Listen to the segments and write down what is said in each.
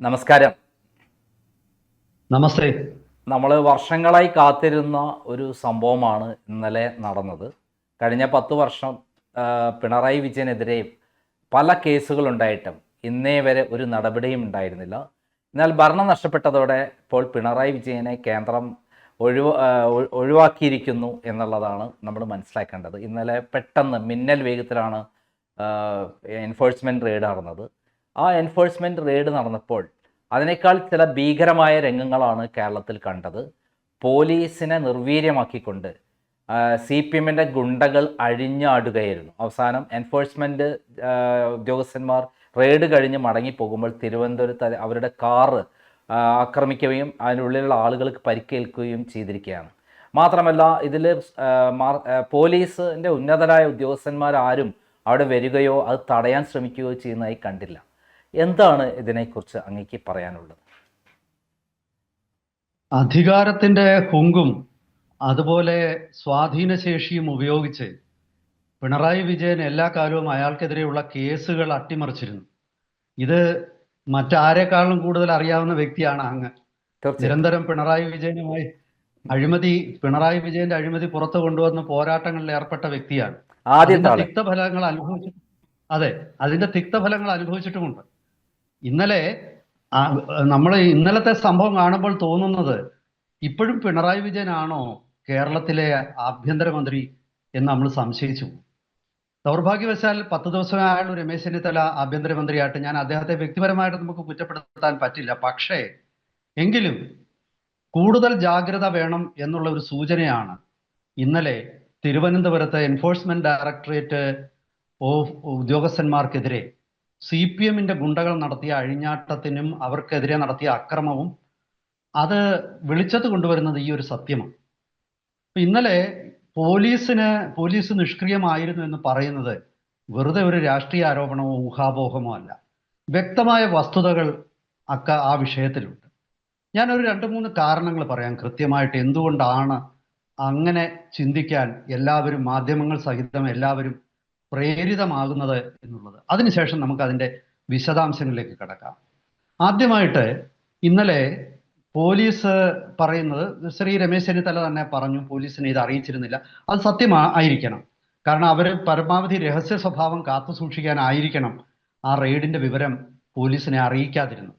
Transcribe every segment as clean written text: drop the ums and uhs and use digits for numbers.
നമസ്കാരം. നമസ്തേ. നമ്മൾ വർഷങ്ങളായി കാത്തിരുന്ന ഒരു സംഭവമാണ് ഇന്നലെ നടന്നത്. കഴിഞ്ഞ 10 വർഷം പിണറായി വിജയനെതിരെ പല കേസുകളുണ്ടായിട്ടും ഇന്നേ വരെ ഒരു നടപടിയും ഉണ്ടായിരുന്നില്ല. എന്നാൽ ഭരണം നഷ്ടപ്പെട്ടതോടെ ഇപ്പോൾ പിണറായി വിജയനെ കേന്ദ്രം ഒഴിവാക്കിയിരിക്കുന്നു എന്നുള്ളതാണ് നമ്മൾ മനസ്സിലാക്കേണ്ടത്. ഇന്നലെ പെട്ടെന്ന് മിന്നൽ വേഗത്തിലാണ് എൻഫോഴ്സ്മെൻറ്റ് റെയ്ഡ് നടന്നത്. ആ എൻഫോഴ്സ്മെൻറ്റ് റെയ്ഡ് നടന്നപ്പോൾ അതിനേക്കാൾ ചില ഭീകരമായ രംഗങ്ങളാണ് കേരളത്തിൽ കണ്ടത്. പോലീസിനെ നിർവീര്യമാക്കിക്കൊണ്ട് CPM-ൻ്റെ ഗുണ്ടകൾ അഴിഞ്ഞാടുകയായിരുന്നു. അവസാനം എൻഫോഴ്സ്മെൻറ്റ് ഉദ്യോഗസ്ഥന്മാർ റെയ്ഡ് കഴിഞ്ഞ് മടങ്ങിപ്പോകുമ്പോൾ തിരുവനന്തപുരത്ത് അവരുടെ കാറ് ആക്രമിക്കുകയും അതിനുള്ളിലുള്ള ആളുകൾക്ക് പരിക്കേൽക്കുകയും ചെയ്തിരിക്കുകയാണ്. മാത്രമല്ല ഇതിൽ പോലീസിൻ്റെ ഉന്നതരായ ഉദ്യോഗസ്ഥന്മാരാരും അവിടെ വരികയോ അത് തടയാൻ ശ്രമിക്കുകയോ ചെയ്യുന്നതായി കണ്ടില്ല. എന്താണ് ഇതിനെക്കുറിച്ച് അങ്ങേക്ക് പറയാനുള്ളത്? അധികാരത്തിന്റെ ഹുങ്കും അതുപോലെ സ്വാധീനശേഷിയും ഉപയോഗിച്ച് പിണറായി വിജയൻ എല്ലാ കാലവും അയാൾക്കെതിരെയുള്ള കേസുകൾ അട്ടിമറിച്ചിരുന്നു. ഇത് മറ്റാരെക്കാളും കൂടുതൽ അറിയാവുന്ന വ്യക്തിയാണ് അങ്ങ്. നിരന്തരം പിണറായി വിജയന്റെ അഴിമതി പുറത്തു കൊണ്ടുവന്ന് പോരാട്ടങ്ങളിൽ ഏർപ്പെട്ട വ്യക്തിയാണ്. തിക്തഫലങ്ങൾ അതിന്റെ തിക്തഫലങ്ങൾ അനുഭവിച്ചിട്ടുമുണ്ട്. ഇന്നലെ ഇന്നലത്തെ സംഭവം കാണുമ്പോൾ തോന്നുന്നത് ഇപ്പോഴും പിണറായി വിജയനാണോ കേരളത്തിലെ ആഭ്യന്തരമന്ത്രി എന്ന് നമ്മൾ സംശയിച്ചു. ദൗർഭാഗ്യവശാൽ 10 ദിവസമായുള്ള രമേശ് ചെന്നിത്തല ആഭ്യന്തരമന്ത്രിയായിട്ട് ഞാൻ അദ്ദേഹത്തെ വ്യക്തിപരമായിട്ട് നമുക്ക് കുറ്റപ്പെടുത്താൻ പറ്റില്ല. പക്ഷേ എങ്കിലും കൂടുതൽ ജാഗ്രത വേണം എന്നുള്ള ഒരു സൂചനയാണ് ഇന്നലെ തിരുവനന്തപുരത്ത് എൻഫോഴ്സ്മെന്റ് ഡയറക്ടറേറ്റ് ഉദ്യോഗസ്ഥന്മാർക്കെതിരെ CPM-ന്റെ ഗുണ്ടകൾ നടത്തിയ അഴിഞ്ഞാട്ടത്തിനും അവർക്കെതിരെ നടത്തിയ അക്രമവും അത് വെളിച്ചത്ത് കൊണ്ടുവരുന്നത് ഈ ഒരു സത്യമാണ്. ഇന്നലെ പോലീസ് നിഷ്ക്രിയമായിരുന്നു എന്ന് പറയുന്നത് വെറുതെ ഒരു രാഷ്ട്രീയ ആരോപണമോ ഊഹാപോഹമോ അല്ല. വ്യക്തമായ വസ്തുതകൾ ആ വിഷയത്തിലുണ്ട്. ഞാനൊരു 2-3 കാരണങ്ങൾ പറയാം കൃത്യമായിട്ട് എന്തുകൊണ്ടാണ് അങ്ങനെ ചിന്തിക്കാൻ എല്ലാവരും, മാധ്യമങ്ങൾ സഹിതം എല്ലാവരും പ്രേരിതമാകുന്നത് എന്നുള്ളത്. അതിനുശേഷം നമുക്ക് അതിൻ്റെ വിശദാംശങ്ങളിലേക്ക് കടക്കാം. ആദ്യമായിട്ട് ഇന്നലെ പോലീസ് പറയുന്നത്, ശ്രീ രമേശ് ചെന്നിത്തല തന്നെ പറഞ്ഞു പോലീസിനെ ഇത് അറിയിച്ചിരുന്നില്ല. അത് സത്യമായിരിക്കണം. കാരണം അവർ പരമാവധി രഹസ്യ സ്വഭാവം കാത്തു സൂക്ഷിക്കാനായിരിക്കണം ആ റെയ്ഡിന്റെ വിവരം പോലീസിനെ അറിയിക്കാതിരുന്നു.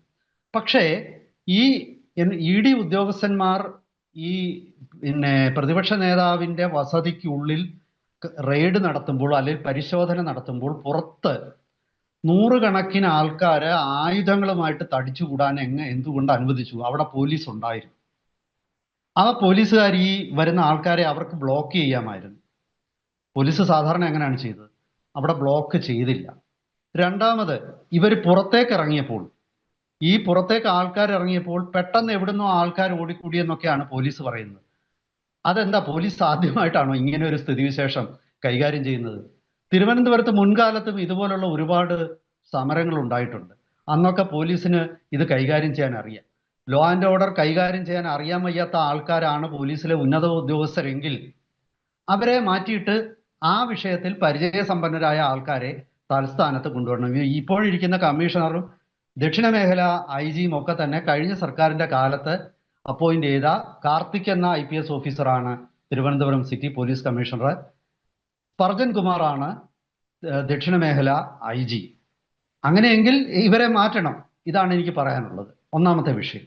പക്ഷേ ഈ ED ഉദ്യോഗസ്ഥന്മാർ ഈ പ്രതിപക്ഷ നേതാവിന്റെ വസതിക്കുള്ളിൽ റെയ്ഡ് നടത്തുമ്പോൾ അല്ലെങ്കിൽ പരിശോധന നടത്തുമ്പോൾ പുറത്ത് 100 കണക്കിന് ആൾക്കാര് ആയുധങ്ങളുമായിട്ട് തടിച്ചുകൂടാൻ എന്തുകൊണ്ട് അനുവദിച്ചു? അവിടെ പോലീസ് ഉണ്ടായിരുന്നു. ആ പോലീസുകാർ ഈ വരുന്ന ആൾക്കാരെ അവർക്ക് ബ്ലോക്ക് ചെയ്യാമായിരുന്നു. പോലീസ് സാധാരണ എങ്ങനെയാണ് ചെയ്തത്? അവിടെ ബ്ലോക്ക് ചെയ്തില്ല. രണ്ടാമത് ഇവർ പുറത്തേക്ക് ആൾക്കാർ ഇറങ്ങിയപ്പോൾ പെട്ടെന്ന് എവിടുന്നോ ആൾക്കാർ ഓടിക്കൂടിയെന്നൊക്കെയാണ് പോലീസ് പറയുന്നത്. അതെന്താ, പോലീസ് ആദ്യമായിട്ടാണോ ഇങ്ങനെ ഒരു സ്ഥിതിവിശേഷം കൈകാര്യം ചെയ്യുന്നത്? തിരുവനന്തപുരത്ത് മുൻകാലത്തും ഇതുപോലുള്ള ഒരുപാട് സമരങ്ങൾ ഉണ്ടായിട്ടുണ്ട്. അന്നൊക്കെ പോലീസിന് ഇത് കൈകാര്യം ചെയ്യാൻ അറിയാം. ലോ ആൻഡ് ഓർഡർ കൈകാര്യം ചെയ്യാൻ അറിയാൻ വയ്യാത്ത ആൾക്കാരാണ് പോലീസിലെ ഉന്നത ഉദ്യോഗസ്ഥരെങ്കിൽ അവരെ മാറ്റിയിട്ട് ആ വിഷയത്തിൽ പരിചയസമ്പന്നരായ ആൾക്കാരെ തലസ്ഥാനത്ത് കൊണ്ടുവരണം. ഇപ്പോഴിരിക്കുന്ന കമ്മീഷണറും ദക്ഷിണ മേഖല IG-യും ഒക്കെ തന്നെ കഴിഞ്ഞ സർക്കാരിന്റെ കാലത്ത് അപ്പോയിന്റ് ചെയ്ത കാർത്തിക് എന്ന IPS ഓഫീസറാണ് Thiruvananthapuram city police commissioner. Sparjan കുമാറാണ് ദക്ഷിണ മേഖല IG. അങ്ങനെയെങ്കിൽ ഇവരെ മാറ്റണം. ഇതാണ് എനിക്ക് പറയാനുള്ളത്. ഒന്നാമത്തെ വിഷയം.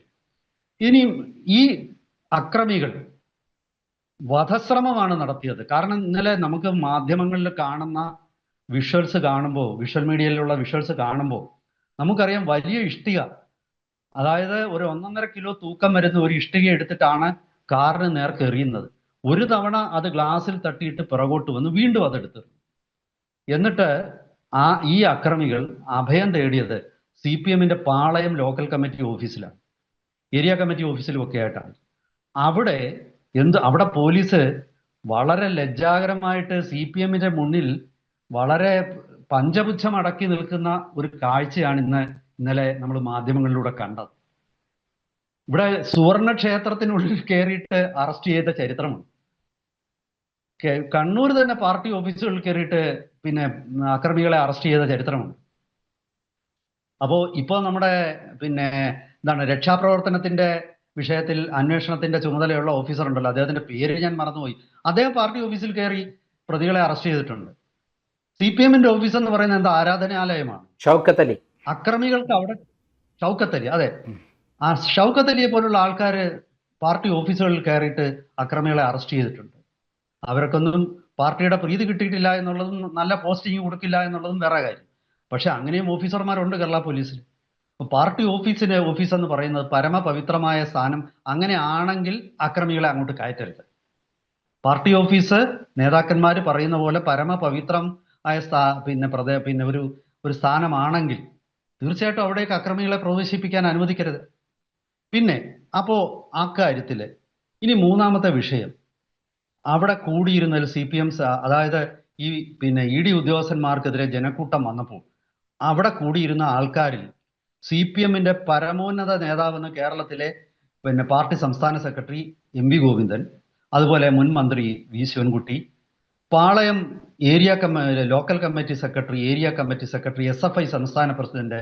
ഇനി ഈ അക്രമികൾ വധശ്രമമാണ് നടത്തിയത്. കാരണം ഇന്നലെ നമുക്ക് മാധ്യമങ്ങളിൽ കാണുന്ന വിഷ്വൽ മീഡിയയിലുള്ള വിഷ്വൽസ് കാണുമ്പോൾ നമുക്കറിയാം വലിയ ഇഷ്ടിക, അതായത് ഒരു 1.5 കിലോ തൂക്കം വരുന്ന ഒരു ഇഷ്ടിക എടുത്തിട്ടാണ് കാറിന് നേർക്ക് എറിയുന്നത്. ഒരു തവണ അത് ഗ്ലാസിൽ തട്ടിയിട്ട് പിറകോട്ട് വന്ന് വീണ്ടും അതെടുത്തു. എന്നിട്ട് ഈ അക്രമികൾ അഭയം തേടിയത് CPM-ന്റെ പാളയം ലോക്കൽ കമ്മിറ്റി ഓഫീസിലാണ്, ഏരിയ കമ്മിറ്റി ഓഫീസിലും ഒക്കെ ആയിട്ടാണ്. അവിടെ പോലീസ് വളരെ ലജ്ജാകരമായിട്ട് CPM-ന്റെ മുന്നിൽ വളരെ പഞ്ചപുച്ഛം അടക്കി നിൽക്കുന്ന ഒരു കാഴ്ചയാണ് ഇന്നലെ നമ്മൾ മാധ്യമങ്ങളിലൂടെ കണ്ടത്. ഇവിടെ സുവർണ ക്ഷേത്രത്തിനുള്ളിൽ കയറിയിട്ട് അറസ്റ്റ് ചെയ്ത ചരിത്രമുണ്ട്. കണ്ണൂർ തന്നെ പാർട്ടി ഓഫീസുകളിൽ കയറിയിട്ട് അക്രമികളെ അറസ്റ്റ് ചെയ്ത ചരിത്രമുണ്ട്. അപ്പോൾ ഇപ്പോൾ നമ്മുടെ പിന്നെ എന്താണ് രക്ഷാപ്രവർത്തനത്തിന്റെ വിഷയത്തിൽ അന്വേഷണത്തിന്റെ ചുമതലയുള്ള ഓഫീസർ ഉണ്ടല്ലോ, അദ്ദേഹത്തിന്റെ പേര് ഞാൻ മറന്നുപോയി. അദ്ദേഹം പാർട്ടി ഓഫീസിൽ കയറി പ്രതികളെ അറസ്റ്റ് ചെയ്തിട്ടുണ്ട്. CPM-ന്റെ ഓഫീസ് എന്ന് പറയുന്നത് എന്താ, ആരാധനാലയമാണ്. ഷൗക്കത്ത് അലി. അക്രമികൾക്ക് അവിടെ ഷൗക്കത്ത് അലി, അതെ, ആ ഷൗക്കത്ത് അലിയെ പോലുള്ള ആൾക്കാർ പാർട്ടി ഓഫീസുകളിൽ കയറിയിട്ട് അക്രമികളെ അറസ്റ്റ് ചെയ്തിട്ടുണ്ട്. അവർക്കൊന്നും പാർട്ടിയുടെ പ്രീതി കിട്ടിയിട്ടില്ല എന്നുള്ളതും നല്ല പോസ്റ്റിംഗ് കൊടുക്കില്ല എന്നുള്ളതും വേറെ കാര്യം. പക്ഷെ അങ്ങനെയും ഓഫീസർമാരുണ്ട് കേരള പോലീസിൽ. പാർട്ടി ഓഫീസ് എന്ന് പറയുന്നത് പരമപവിത്രമായ സ്ഥാനം. അങ്ങനെ ആണെങ്കിൽ അക്രമികളെ അങ്ങോട്ട് കയറ്റരുത്. പാർട്ടി ഓഫീസ് നേതാക്കന്മാർ പറയുന്ന പോലെ പരമപവിത്രം ആയ പിന്നെ ഒരു സ്ഥാനമാണെങ്കിൽ തീർച്ചയായിട്ടും അവിടേക്ക് അക്രമികളെ പ്രവേശിപ്പിക്കാൻ അനുവദിക്കരുത്. പിന്നെ അപ്പോ ആ കാര്യത്തില് ഇനി മൂന്നാമത്തെ വിഷയം, അവിടെ കൂടിയിരുന്ന CPM, അതായത് ഈ പിന്നെ ED ഉദ്യോഗസ്ഥന്മാർക്കെതിരെ ജനക്കൂട്ടം വന്നപ്പോൾ അവിടെ കൂടിയിരുന്ന ആൾക്കാരിൽ CPM-ന്റെ പരമോന്നത നേതാവെന്ന് കേരളത്തിലെ പിന്നെ പാർട്ടി സംസ്ഥാന സെക്രട്ടറി MV ഗോവിന്ദൻ, അതുപോലെ മുൻ മന്ത്രി V Sivankutty, Palayam local committee secretary, area committee secretary, SFI സംസ്ഥാന പ്രസിഡന്റ്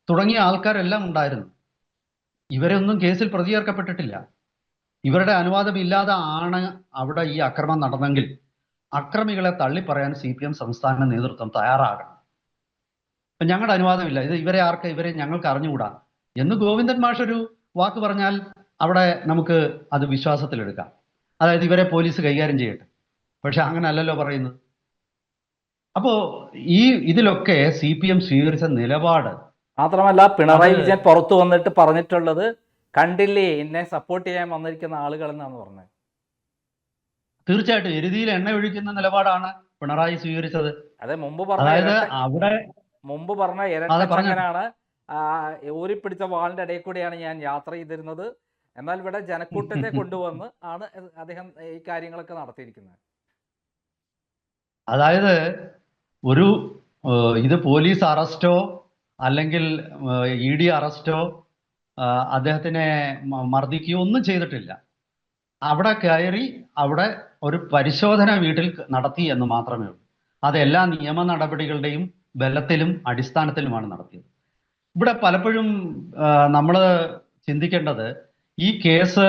തുടങ്ങിയ ആൾക്കാരെല്ലാം ഉണ്ടായിരുന്നു. ഇവരൊന്നും കേസിൽ പ്രതി ചേർക്കപ്പെട്ടിട്ടില്ല. ഇവരുടെ അനുവാദമില്ലാതെ ആണ് അവിടെ ഈ അക്രമം നടന്നെങ്കിൽ അക്രമികളെ തള്ളിപ്പറയാൻ CPM സംസ്ഥാന നേതൃത്വം തയ്യാറാകണം. ഇപ്പൊ ഞങ്ങളുടെ അനുവാദമില്ല, ഇവരെ ഞങ്ങൾക്ക് അറിഞ്ഞുകൂടാ എന്ന് ഗോവിന്ദൻ മാഷ് ഒരു വാക്ക് പറഞ്ഞാൽ അവിടെ നമുക്ക് അത് വിശ്വാസത്തിലെടുക്കാം. അതായത് ഇവരെ പോലീസ് കൈകാര്യം ചെയ്യട്ടെ. പക്ഷെ അങ്ങനെ അല്ലല്ലോ പറയുന്നത്. അപ്പോ ഇതിലൊക്കെ CPM സ്വീകരിച്ച നിലപാട് മാത്രമല്ല പിണറായി വിജയൻ പുറത്തു വന്നിട്ട് പറഞ്ഞിട്ടുള്ളത്, കണ്ടില്ലേ എന്നെ സപ്പോർട്ട് ചെയ്യാൻ വന്നിരിക്കുന്ന ആളുകൾ എന്നാണ് പറഞ്ഞത്. തീർച്ചയായിട്ടും എരുതിയിൽ എണ്ണ ഒഴിക്കുന്ന നിലപാടാണ് പിണറായി സ്വീകരിച്ചത്. അതെ, മുമ്പ് പറഞ്ഞ ഇരട്ടച്ചങ്ങനാണ്, ഊരിപ്പിടിച്ച വാളിന്റെ ഇടയിൽ കൂടെയാണ് ഞാൻ യാത്ര ചെയ്തിരുന്നത്. എന്നാൽ ഇവിടെ ജനക്കൂട്ടത്തെ കൊണ്ടുവന്ന് ആണ് അദ്ദേഹം ഈ കാര്യങ്ങളൊക്കെ നടത്തിയിരിക്കുന്നത്. അതായത് ഇത് പോലീസ് അറസ്റ്റോ അല്ലെങ്കിൽ ED അറസ്റ്റോ അദ്ദേഹത്തിനെ മർദ്ദിക്കുകയോ ഒന്നും ചെയ്തിട്ടില്ല. അവിടെ കയറി അവിടെ ഒരു പരിശോധന വീട്ടിൽ നടത്തി എന്ന് മാത്രമേ ഉള്ളൂ. അതെല്ലാ നിയമ നടപടികളുടെയും ബലത്തിലും അടിസ്ഥാനത്തിലുമാണ് നടത്തിയത്. ഇവിടെ പലപ്പോഴും നമ്മൾ ചിന്തിക്കേണ്ടത്, ഈ കേസ്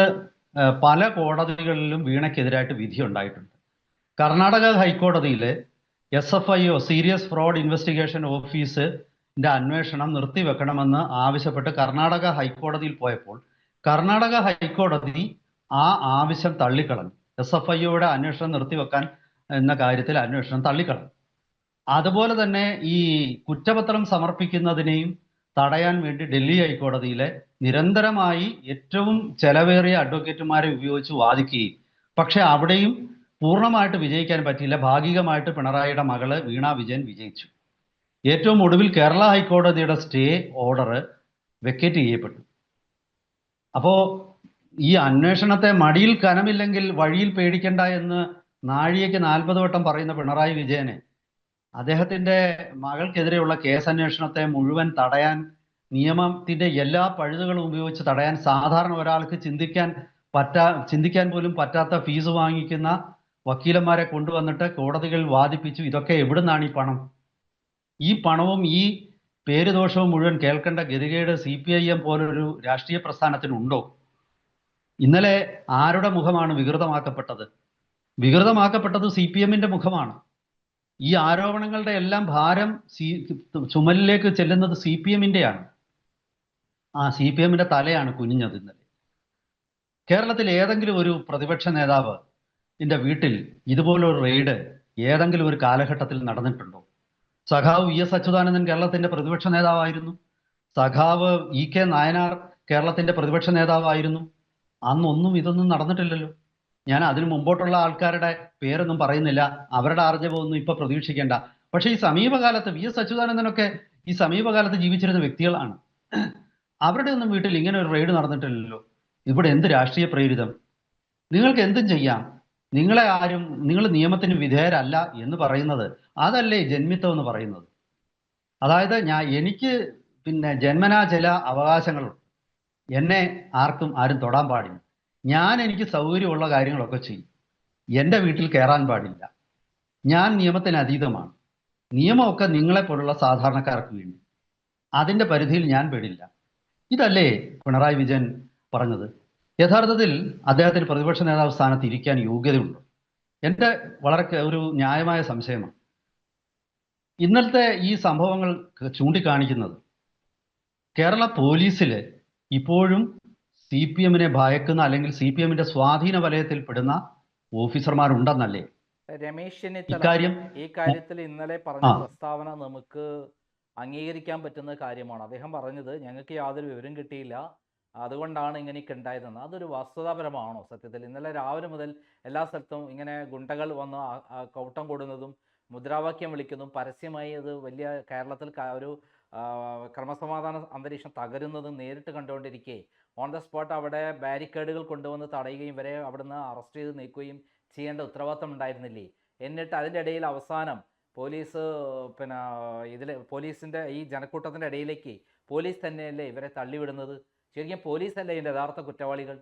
പല കോടതികളിലും വീണയ്ക്കെതിരായിട്ട് വിധി ഉണ്ടായിട്ടുണ്ട്. കർണാടക ഹൈക്കോടതിയിൽ SFIO സീരിയസ് ഫ്രോഡ് ഇൻവെസ്റ്റിഗേഷൻ ഓഫീസിന്റെ അന്വേഷണം നിർത്തിവെക്കണമെന്ന് ആവശ്യപ്പെട്ട് കർണാടക ഹൈക്കോടതിയിൽ പോയപ്പോൾ കർണാടക ഹൈക്കോടതി ആ ആവശ്യം തള്ളിക്കളഞ്ഞു. SFIOയുടെ അന്വേഷണം നിർത്തിവെക്കാൻ എന്ന കാര്യത്തിൽ അന്വേഷണം തള്ളിക്കളഞ്ഞു. അതുപോലെ തന്നെ ഈ കുറ്റപത്രം സമർപ്പിക്കുന്നതിനെയും തടയാൻ വേണ്ടി ഡൽഹി ഹൈക്കോടതിയിലെ നിരന്തരമായി ഏറ്റവും ചെലവേറിയ അഡ്വക്കേറ്റുമാരെ ഉപയോഗിച്ച് വാദിക്കുകയും, പക്ഷെ അവിടെയും പൂർണ്ണമായിട്ട് വിജയിക്കാൻ പറ്റിയില്ല. ഭാഗികമായിട്ട് പിണറായിയുടെ മകള് വീണ വിജയൻ വിജയിച്ചു. ഏറ്റവും ഒടുവിൽ കേരള ഹൈക്കോടതിയുടെ സ്റ്റേ ഓർഡർ വെക്കേറ്റ് ചെയ്യപ്പെട്ടു. അപ്പോ ഈ അന്വേഷണത്തെ മടിയിൽ കനമില്ലെങ്കിൽ വഴിയിൽ പേടിക്കണ്ട എന്ന് നാഴികയ്ക്ക് 40 വട്ടം പറയുന്ന പിണറായി വിജയനെ അദ്ദേഹത്തിന്റെ മകൾക്കെതിരെയുള്ള കേസന്വേഷണത്തെ മുഴുവൻ തടയാൻ, നിയമത്തിന്റെ എല്ലാ പഴുതുകളും ഉപയോഗിച്ച് തടയാൻ സാധാരണ ഒരാൾക്ക് ചിന്തിക്കാൻ പോലും പറ്റാത്ത ഫീസ് വാങ്ങിക്കുന്ന വക്കീലന്മാരെ കൊണ്ടുവന്നിട്ട് കോടതികളിൽ വാദിപ്പിച്ചു. ഇതൊക്കെ എവിടുന്നാണ് ഈ പണം? ഈ പണവും ഈ പേരുദോഷവും മുഴുവൻ കേൾക്കേണ്ട ഗതികേട് CPIM പോലൊരു രാഷ്ട്രീയ പ്രസ്ഥാനത്തിനുണ്ടോ? ഇന്നലെ ആരുടെ മുഖമാണ് വികൃതമാക്കപ്പെട്ടത്? വികൃതമാക്കപ്പെട്ടത് CPM-ന്റെ മുഖമാണ്. ഈ ആരോപണങ്ങളുടെ എല്ലാം ഭാരം ചുമലിലേക്ക് ചെല്ലുന്നത് CPM-ന്റെയാണ്. ആ CPM-ന്റെ തലയാണ് കുനിഞ്ഞത്. ഇന്നലെ കേരളത്തിൽ ഏതെങ്കിലും ഒരു പ്രതിപക്ഷ നേതാവ് വീട്ടിൽ ഇതുപോലൊരു റെയ്ഡ് ഏതെങ്കിലും ഒരു കാലഘട്ടത്തിൽ നടന്നിട്ടുണ്ടോ? സഖാവ് VS അച്യുതാനന്ദൻ കേരളത്തിന്റെ പ്രതിപക്ഷ നേതാവായിരുന്നു. സഖാവ് EK നായനാർ കേരളത്തിന്റെ പ്രതിപക്ഷ നേതാവായിരുന്നു. അന്നൊന്നും ഇതൊന്നും നടന്നിട്ടില്ലല്ലോ. ഞാൻ അതിനു മുമ്പോട്ടുള്ള ആൾക്കാരുടെ പേരൊന്നും പറയുന്നില്ല, അവരുടെ ആർജവമൊന്നും ഇപ്പൊ പ്രതീക്ഷിക്കേണ്ട. പക്ഷെ ഈ സമീപകാലത്ത് VS അച്യുതാനന്ദനൊക്കെ ഈ സമീപകാലത്ത് ജീവിച്ചിരുന്ന വ്യക്തികളാണ്. അവരുടെ ഒന്നും വീട്ടിൽ ഇങ്ങനെ ഒരു റെയ്ഡ് നടന്നിട്ടില്ലല്ലോ. ഇവിടെ എന്ത് രാഷ്ട്രീയ പ്രേരിതം? നിങ്ങൾക്ക് എന്തും ചെയ്യാം, നിങ്ങൾ നിയമത്തിന് വിധേയരല്ല എന്ന് പറയുന്നത് അതല്ലേ ജന്മിത്വം എന്ന് പറയുന്നത്? അതായത് എനിക്ക് പിന്നെ ജന്മനാ ചില അവകാശങ്ങളുണ്ട്. എന്നെ ആരും തൊടാൻ പാടില്ല. എനിക്ക് സൗകര്യമുള്ള കാര്യങ്ങളൊക്കെ ചെയ്യും. എൻ്റെ വീട്ടിൽ കയറാൻ പാടില്ല. ഞാൻ നിയമത്തിന് അതീതമാണ്. നിയമമൊക്കെ നിങ്ങളെപ്പോലുള്ള സാധാരണക്കാർക്ക് വേണ്ടി. അതിന്റെ പരിധിയിൽ ഞാൻ പെടില്ല. ഇതല്ലേ പിണറായി വിജയൻ പറഞ്ഞത്? യഥാർത്ഥത്തിൽ അദ്ദേഹത്തിന് പ്രതിപക്ഷ നേതാവ് സ്ഥാനത്ത് ഇരിക്കാൻ യോഗ്യതയുണ്ട്. എന്റെ വളരെ ഒരു ന്യായമായ സംശയമാണ്. ഇന്നലത്തെ ഈ സംഭവങ്ങൾ ചൂണ്ടിക്കാണിക്കുന്നത് കേരള പോലീസിൽ ഇപ്പോഴും CPM-നെ ഭയക്കുന്ന അല്ലെങ്കിൽ CPM-ന്റെ സ്വാധീന വലയത്തിൽ പെടുന്ന ഓഫീസർമാരുണ്ടെന്നല്ലേ? രമേശ് ചെന്നിത്തല ഇക്കാര്യം ഈ കാര്യത്തിൽ ഇന്നലെ പറഞ്ഞ ആ പ്രസ്താവന നമുക്ക് അംഗീകരിക്കാൻ പറ്റുന്ന കാര്യമാണ്. അദ്ദേഹം പറഞ്ഞത് ഞങ്ങൾക്ക് യാതൊരു വിവരം കിട്ടിയില്ല, അതുകൊണ്ടാണ് ഇങ്ങനെയൊക്കെ ഉണ്ടായതെന്ന്. അതൊരു വസ്തുതാപരമാണോ സത്യത്തിൽ? ഇന്നലെ രാവിലെ മുതൽ എല്ലാ സ്ഥലത്തും ഇങ്ങനെ ഗുണ്ടകൾ വന്ന് കൗട്ടം കൂടുന്നതും മുദ്രാവാക്യം വിളിക്കുന്നതും പരസ്യമായി അത് വലിയ കേരളത്തിൽ ഒരു ക്രമസമാധാന അന്തരീക്ഷം തകരുന്നതും നേരിട്ട് കണ്ടുകൊണ്ടിരിക്കെ ഓൺ ദ സ്പോട്ട് അവിടെ ബാരിക്കേഡുകൾ കൊണ്ടുവന്ന് തടയുകയും ഇവരെ അവിടുന്ന് അറസ്റ്റ് ചെയ്ത് നീക്കുകയും ചെയ്യേണ്ട ഉത്തരവാദിത്തം ഉണ്ടായിരുന്നില്ലേ? എന്നിട്ട് അതിൻ്റെ ഇടയിൽ അവസാനം പോലീസ് പിന്നെ പോലീസിൻ്റെ ഈ ജനക്കൂട്ടത്തിൻ്റെ ഇടയിലേക്ക് പോലീസ് തന്നെയല്ലേ ഇവരെ തള്ളിവിടുന്നത്? ശരിക്കും പോലീസല്ലേ ഇതിൻ്റെ യഥാർത്ഥ കുറ്റവാളികൾ?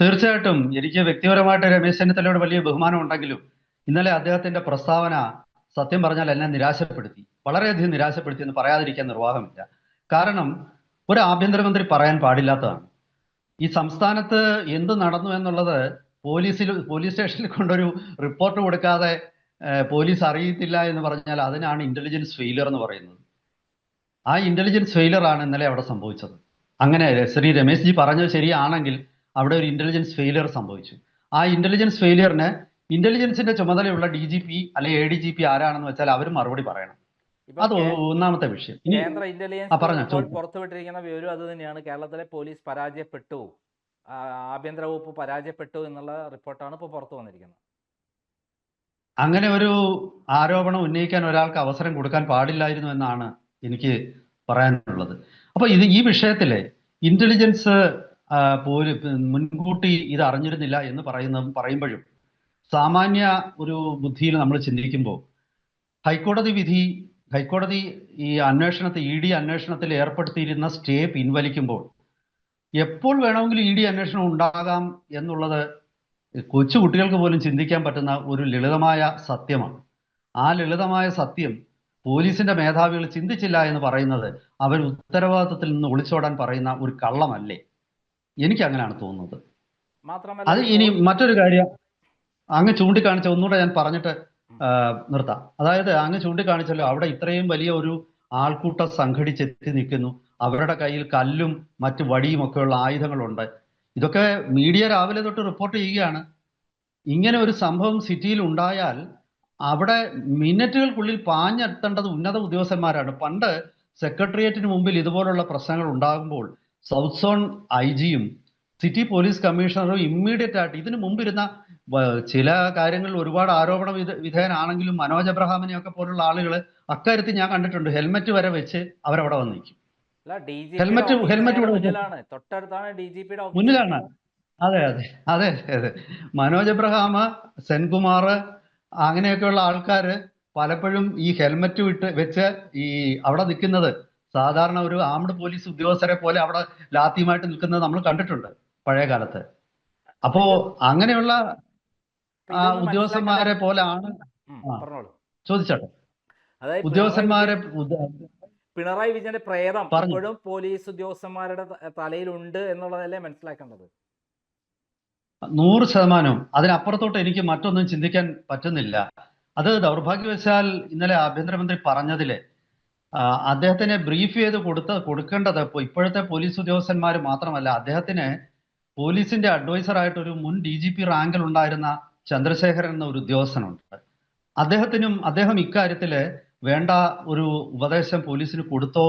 തീർച്ചയായിട്ടും എനിക്ക് വ്യക്തിപരമായിട്ട് രമേശ് ചെന്നിത്തലയോട് വലിയ ബഹുമാനം ഉണ്ടെങ്കിലും ഇന്നലെ അദ്ദേഹത്തിന്റെ പ്രസ്താവന സത്യം പറഞ്ഞാൽ എന്നെ നിരാശപ്പെടുത്തി, വളരെയധികം നിരാശപ്പെടുത്തി എന്ന് പറയാതിരിക്കാൻ നിർവാഹമില്ല. കാരണം ഒരു ആഭ്യന്തരമന്ത്രി പറയാൻ പാടില്ലാത്തതാണ്. ഈ സംസ്ഥാനത്ത് എന്ത് നടന്നു എന്നുള്ളത് പോലീസ് സ്റ്റേഷനിൽ കൊണ്ടൊരു റിപ്പോർട്ട് കൊടുക്കാതെ പോലീസ് അറിയത്തില്ല എന്ന് പറഞ്ഞാൽ അതിനാണ് ഇന്റലിജൻസ് ഫെയിലിയർ എന്ന് പറയുന്നത്. ആ ഇന്റലിജൻസ് ഫെയിലിയർ ആണ് ഇന്നലെ അവിടെ സംഭവിച്ചത്. അങ്ങനെ ശ്രീ രമേശ് ജി പറഞ്ഞത് ശരിയാണെങ്കിൽ അവിടെ ഒരു ഇന്റലിജൻസ് ഫെയിലിയർ സംഭവിച്ചു. ആ ഇന്റലിജൻസ് ഫെയിലിയറിന് ഇന്റലിജൻസിന്റെ ചുമതലയുള്ള DGP അല്ലെ ADGP ആരാണെന്ന് വെച്ചാൽ അവർ മറുപടി പറയണം. അത് ഒന്നാമത്തെ വിഷയം. ഇനി കേന്ദ്ര ഇന്റലിജൻസ് പറഞ്ഞോ. പുറത്തുവിട്ടിരിക്കുന്ന വിവരം അത് തന്നെയാണ്. കേരളത്തിലെ പോലീസ് പരാജയപ്പെട്ടു, ആഭ്യന്തര വകുപ്പ് പരാജയപ്പെട്ടു എന്നുള്ള റിപ്പോർട്ടാണ് ഇപ്പോൾ പുറത്തു വന്നിരിക്കുന്നത്. അങ്ങനെ ഒരു ആരോപണം ഉന്നയിക്കാൻ ഒരാൾക്ക് അവസരം കൊടുക്കാൻ പാടില്ലായിരുന്നു എന്നാണ് എനിക്ക് പറയാനുള്ളത്. അപ്പൊ ഈ വിഷയത്തില് ഇന്റലിജൻസ് മുൻകൂട്ടി ഇത് അറിഞ്ഞിരുന്നില്ല എന്ന് പറയുമ്പോഴും സാമാന്യ ഒരു ബുദ്ധിയിൽ നമ്മൾ ചിന്തിക്കുമ്പോൾ ഹൈക്കോടതി ഈ ED അന്വേഷണത്തിൽ ഏർപ്പെടുത്തിയിരുന്ന സ്റ്റേ പിൻവലിക്കുമ്പോൾ എപ്പോൾ വേണമെങ്കിലും ED അന്വേഷണം ഉണ്ടാകാം എന്നുള്ളത് കൊച്ചു കുട്ടികൾക്ക് പോലും ചിന്തിക്കാൻ പറ്റുന്ന ഒരു ലളിതമായ സത്യമാണ്. ആ ലളിതമായ സത്യം പോലീസിന്റെ മേധാവികൾ ചിന്തിച്ചില്ല എന്ന് പറയുന്നത് അവർ ഉത്തരവാദിത്തത്തിൽ നിന്ന് ഒളിച്ചോടാൻ പറയുന്ന ഒരു കള്ളമല്ലേ? എനിക്ക് അങ്ങനെയാണ് തോന്നുന്നത്. അത് ഇനി മറ്റൊരു കാര്യം അങ്ങ് ചൂണ്ടിക്കാണിച്ച ഒന്നുകൂടെ ഞാൻ പറഞ്ഞിട്ട് നിർത്താം. അതായത് അങ്ങ് ചൂണ്ടിക്കാണിച്ചല്ലോ, അവിടെ ഇത്രയും വലിയ ഒരു ആൾക്കൂട്ടം സംഘടിച്ചെത്തി നിൽക്കുന്നു, അവരുടെ കയ്യിൽ കല്ലും മറ്റു വടിയും ഒക്കെയുള്ള ആയുധങ്ങളുണ്ട്. ഇതൊക്കെ മീഡിയ രാവിലെ തൊട്ട് റിപ്പോർട്ട് ചെയ്യുകയാണ്. ഇങ്ങനെ ഒരു സംഭവം സിറ്റിയിൽ ഉണ്ടായാൽ അവിടെ മിനിറ്റുകൾക്കുള്ളിൽ പാഞ്ഞെത്തേണ്ടത് ഉന്നത ഉദ്യോഗസ്ഥന്മാരാണ്. പണ്ട് സെക്രട്ടേറിയറ്റിന് മുമ്പിൽ ഇതുപോലുള്ള പ്രശ്നങ്ങൾ ഉണ്ടാകുമ്പോൾ സൗത്ത് സോൺ IG-യും സിറ്റി പോലീസ് കമ്മീഷണറും ഇമ്മീഡിയറ്റ് ആയിട്ട് ഇതിനു മുമ്പിരുന്ന ചില കാര്യങ്ങളിൽ ഒരുപാട് ആരോപണ വിധേയനാണെങ്കിലും മനോജ് എബ്രഹാമിനെ ഒക്കെ പോലുള്ള ആളുകൾ അക്കാര്യത്തിൽ ഞാൻ കണ്ടിട്ടുണ്ട്, ഹെൽമെറ്റ് വരെ വെച്ച് അവരവിടെ വന്ന് നിൽക്കും. ഹെൽമെറ്റ് മുന്നിലാണ്. അതെ അതെ അതെ അതെ മനോജ് എബ്രഹാം, സെൻകുമാർ, അങ്ങനെയൊക്കെയുള്ള ആൾക്കാര് പലപ്പോഴും ഈ ഹെൽമെറ്റ് വെച്ച് ഈ അവിടെ നിൽക്കുന്നത് സാധാരണ ഒരു ആംഡ് പോലീസ് ഉദ്യോഗസ്ഥരെ പോലെ അവിടെ ലാത്തിയുമായിട്ട് നിൽക്കുന്നത് നമ്മൾ കണ്ടിട്ടുണ്ട് പഴയ കാലത്ത്. അപ്പോ അങ്ങനെയുള്ള ഉദ്യോഗസ്ഥന്മാരെ പോലാണ് ചോദിച്ചോട്ടെ ഉദ്യോഗസ്ഥന്മാരെ പിണറായി വിജയന്റെ പ്രേതം ഇപ്പോഴും പോലീസ് ഉദ്യോഗസ്ഥന്മാരുടെ തലയിലുണ്ട് എന്നുള്ളതല്ലേ മനസ്സിലാക്കേണ്ടത്? 100%. അതിനപ്പുറത്തോട്ട് എനിക്ക് മറ്റൊന്നും ചിന്തിക്കാൻ പറ്റുന്നില്ല. അത് ദൗർഭാഗ്യവശാൽ ഇന്നലെ ആഭ്യന്തരമന്ത്രി പറഞ്ഞതില് അദ്ദേഹത്തിനെ ബ്രീഫ് ചെയ്ത് കൊടുക്കേണ്ടത് ഇപ്പോഴത്തെ പോലീസ് ഉദ്യോഗസ്ഥന്മാർ മാത്രമല്ല, അദ്ദേഹത്തിന് പോലീസിന്റെ അഡ്വൈസർ ആയിട്ട് ഒരു മുൻ DGP റാങ്കിൽ ഉണ്ടായിരുന്ന ചന്ദ്രശേഖരൻ എന്ന ഒരു ഉദ്യോഗസ്ഥനുണ്ട്. അദ്ദേഹം ഇക്കാര്യത്തില് വേണ്ട ഒരു ഉപദേശം പോലീസിന് കൊടുത്തോ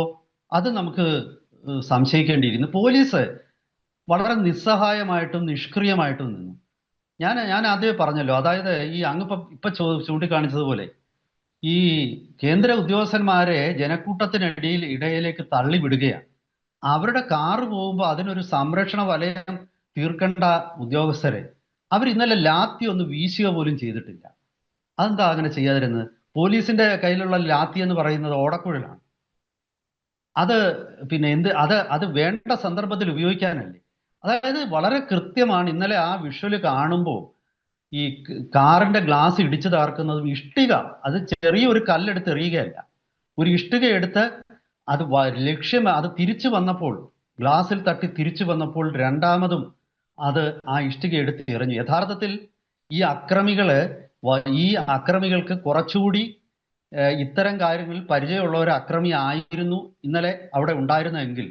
അത് നമുക്ക് സംശയിക്കേണ്ടിയിരിക്കുന്നു. പോലീസ് വളരെ നിസ്സഹായമായിട്ടും നിഷ്ക്രിയമായിട്ടും നിന്നു. ഞാൻ ആദ്യമേ പറഞ്ഞല്ലോ, അതായത് ഈ ഇപ്പൊ ചൂണ്ടിക്കാണിച്ചതുപോലെ ഈ കേന്ദ്ര ഉദ്യോഗസ്ഥന്മാരെ ഇടയിലേക്ക് തള്ളിവിടുകയാണ്. അവരുടെ കാറ് പോകുമ്പോൾ അതിനൊരു സംരക്ഷണ വലയം തീർക്കേണ്ട ഉദ്യോഗസ്ഥരെ അവർ ഇന്നലെ ലാത്തി ഒന്ന് വീശുക പോലും ചെയ്തിട്ടില്ല. അതെന്താ അങ്ങനെ ചെയ്യാതിരുന്നത്? പോലീസിന്റെ കയ്യിലുള്ള ലാത്തി എന്ന് പറയുന്നത് ഓടക്കുഴലാണ്. അത് പിന്നെ അത് വേണ്ട സന്ദർഭത്തിൽ ഉപയോഗിക്കാനല്ലേ? അതായത് വളരെ കൃത്യമാണ്. ഇന്നലെ ആ വിഷ്വല് കാണുമ്പോൾ ഈ കാറിന്റെ ഗ്ലാസ് ഇടിച്ചു തകർക്കുന്നതും ഇഷ്ടിക, അത് ചെറിയൊരു കല്ലെടുത്ത് എറിയുകയല്ല, ഒരു ഇഷ്ടിക എടുത്ത് അത് അത് തിരിച്ചു വന്നപ്പോൾ, ഗ്ലാസിൽ തട്ടി തിരിച്ചു വന്നപ്പോൾ രണ്ടാമതും അത് ആ ഇഷ്ടിക എടുത്ത് എറിഞ്ഞു. യഥാർത്ഥത്തിൽ ഈ അക്രമികൾക്ക് കുറച്ചുകൂടി ഇത്തരം കാര്യങ്ങളിൽ പരിചയമുള്ള ഒരു അക്രമി ആയിരുന്നു ഇന്നലെ അവിടെ ഉണ്ടായിരുന്നെങ്കിൽ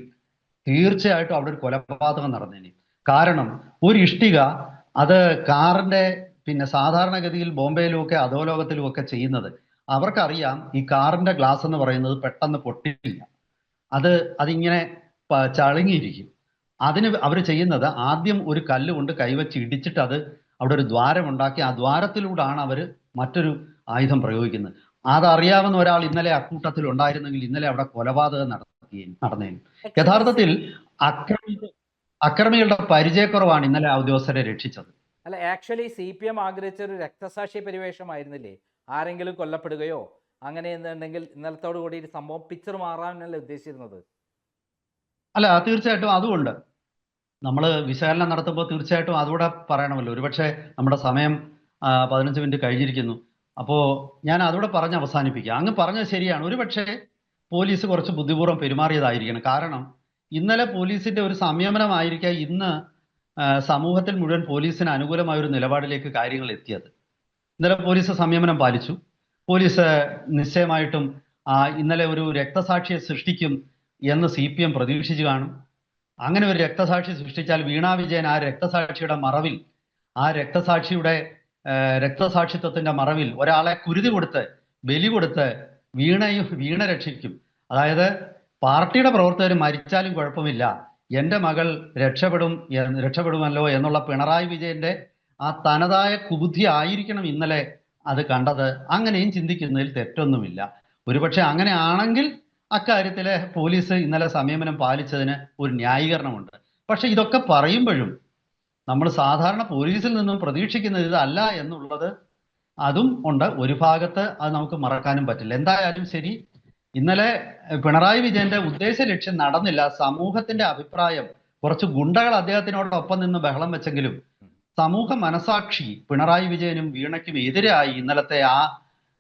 തീർച്ചയായിട്ടും അവിടെ ഒരു കൊലപാതകം നടന്നേനെ. കാരണം ഒരു ഇഷ്ടിക അത് കാറിന്റെ സാധാരണഗതിയിൽ ബോംബെയിലും ഒക്കെ അധോലോകത്തിലും ഒക്കെ ചെയ്യുന്നത് അവർക്കറിയാം, ഈ കാറിന്റെ ഗ്ലാസ് എന്ന് പറയുന്നത് പെട്ടെന്ന് പൊട്ടില്ല, അതിങ്ങനെ ചളുങ്ങിയിരിക്കും. അതിന് അവർ ചെയ്യുന്നത് ആദ്യം ഒരു കല്ല് കൊണ്ട് കൈവച്ച് ഇടിച്ചിട്ട് അവിടെ ഒരു ദ്വാരമുണ്ടാക്കി ആ ദ്വാരത്തിലൂടെയാണ് അവർ മറ്റൊരു ആയുധം പ്രയോഗിക്കുന്നത്. അതറിയാവുന്ന ഒരാൾ ഇന്നലെ അക്കൂട്ടത്തിൽ ഉണ്ടായിരുന്നെങ്കിൽ ഇന്നലെ അവിടെ കൊലപാതകം നടന്നേനും. യഥാർത്ഥത്തിൽ അക്രമികളുടെ പരിചയക്കുറവാണ് ഇന്നലെ ആ ഉദ്യോഗസ്ഥരെ രക്ഷിച്ചത്. അല്ല, ആക്ച്വലി CPM ആഗ്രഹിച്ച ഒരു രക്തസാക്ഷി പരിവേഷമായിരുന്നില്ലേ? ആരെങ്കിലും കൊല്ലപ്പെടുകയോ അങ്ങനെ എന്നുണ്ടെങ്കിൽ ഇന്നലത്തോടു കൂടി ഈ സംഭവം പിക്ചർ മാറാനല്ലേ ഉദ്ദേശിച്ചിരുന്നത്? അല്ല, തീർച്ചയായിട്ടും അതുകൊണ്ട് നമ്മൾ വിശകലനം നടത്തുമ്പോൾ തീർച്ചയായിട്ടും അതുകൂടെ പറയണമല്ലോ. ഒരുപക്ഷെ നമ്മുടെ സമയം 15 മിനിറ്റ് കഴിഞ്ഞിരിക്കുന്നു. അപ്പോൾ ഞാൻ അതുകൂടെ പറഞ്ഞ് അവസാനിപ്പിക്കാം. അങ്ങ് പറഞ്ഞത് ശരിയാണ്. ഒരുപക്ഷെ പോലീസ് കുറച്ച് ബുദ്ധിപൂർവ്വം പെരുമാറിയതായിരിക്കണം. കാരണം ഇന്നലെ പോലീസിന്റെ ഒരു സംയമനമായിരിക്കാം ഇന്ന് സമൂഹത്തിൽ മുഴുവൻ പോലീസിന് അനുകൂലമായ ഒരു നിലപാടിലേക്ക് കാര്യങ്ങൾ എത്തിയത്. ഇന്നലെ പോലീസ് സംയമനം പാലിച്ചു. പോലീസ് നിശ്ചയമായിട്ടും ഇന്നലെ ഒരു രക്തസാക്ഷിയെ സൃഷ്ടിക്കും എന്ന് CPM പ്രതീക്ഷിച്ചു കാണും. അങ്ങനെ ഒരു രക്തസാക്ഷി സൃഷ്ടിച്ചാൽ വീണ വിജയൻ ആ രക്തസാക്ഷിയുടെ മറവിൽ, ആ രക്തസാക്ഷിത്വത്തിന്റെ മറവിൽ ഒരാളെ കുരുതി കൊടുത്ത് ബലി കൊടുത്ത് വീണ രക്ഷിക്കും. അതായത് പാർട്ടിയുടെ പ്രവർത്തകർ മരിച്ചാലും കുഴപ്പമില്ല, എൻ്റെ മകൾ രക്ഷപ്പെടുമല്ലോ എന്നുള്ള പിണറായി വിജയന്റെ ആ തനതായ കുബുദ്ധി ആയിരിക്കണം ഇന്നലെ അത് കണ്ടത്. അങ്ങനെയും ചിന്തിക്കുന്നതിൽ തെറ്റൊന്നുമില്ല. ഒരുപക്ഷെ അങ്ങനെ ആണെങ്കിൽ അക്കാര്യത്തിലെ പോലീസ് ഇന്നലെ സംയമനം പാലിച്ചതിന് ഒരു ന്യായീകരണമുണ്ട്. പക്ഷെ ഇതൊക്കെ പറയുമ്പോഴും നമ്മൾ സാധാരണ പോലീസിൽ നിന്നും പ്രതീക്ഷിക്കുന്നത് ഇതല്ല എന്നുള്ളത് അതും ഉണ്ട്. ഒരു ഭാഗത്ത് അത് നമുക്ക് മറക്കാനും പറ്റില്ല. എന്തായാലും ശരി, ഇന്നലെ പിണറായി വിജയന്റെ ഉദ്ദേശ ലക്ഷ്യം നടന്നില്ല. സമൂഹത്തിന്റെ അഭിപ്രായം, കുറച്ച് ഗുണ്ടകൾ അദ്ദേഹത്തിനോടൊപ്പം നിന്ന് ബഹളം വെച്ചെങ്കിലും സമൂഹ മനസാക്ഷി പിണറായി വിജയനും വീണയ്ക്കും എതിരായി ഇന്നലത്തെ ആ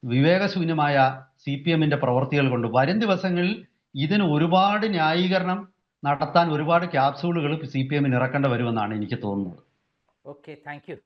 വിവേകശൂന്യമായ CPMന്റെ പ്രവർത്തികൾ കൊണ്ട് വരും ദിവസങ്ങളിൽ ഇതിന് ഒരുപാട് ന്യായീകരണം നടത്താൻ ഒരുപാട് ക്യാപ്സൂളുകൾ CPMന് ഇറക്കേണ്ടി വരുമെന്നാണ് എനിക്ക് തോന്നുന്നത്. Okay, thank you.